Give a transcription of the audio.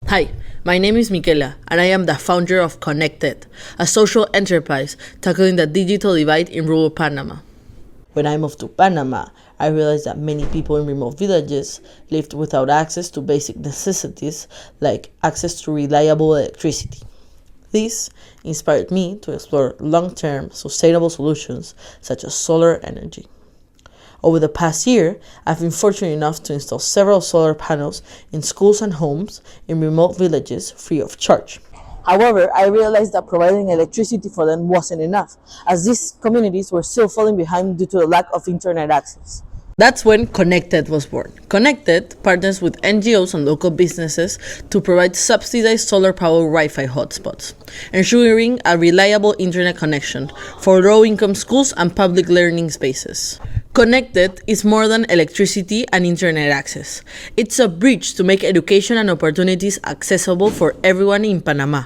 Hi, my name is Miquela, and I am the founder of ConnectED, a social enterprise tackling the digital divide in rural Panama. When I moved to Panama, I realized that many people in remote villages lived without access to basic necessities like access to reliable electricity. This inspired me to explore long-term sustainable solutions such as solar energy. Over the past year, I've been fortunate enough to install several solar panels in schools and homes in remote villages free of charge. However, I realized that providing electricity for them wasn't enough, as these communities were still falling behind due to the lack of internet access. That's when ConnectED was born. ConnectED partners with NGOs and local businesses to provide subsidized solar-powered Wi-Fi hotspots, ensuring a reliable internet connection for low-income schools and public learning spaces. ConnectED is more than electricity and internet access. It's a bridge to make education and opportunities accessible for everyone in Panama.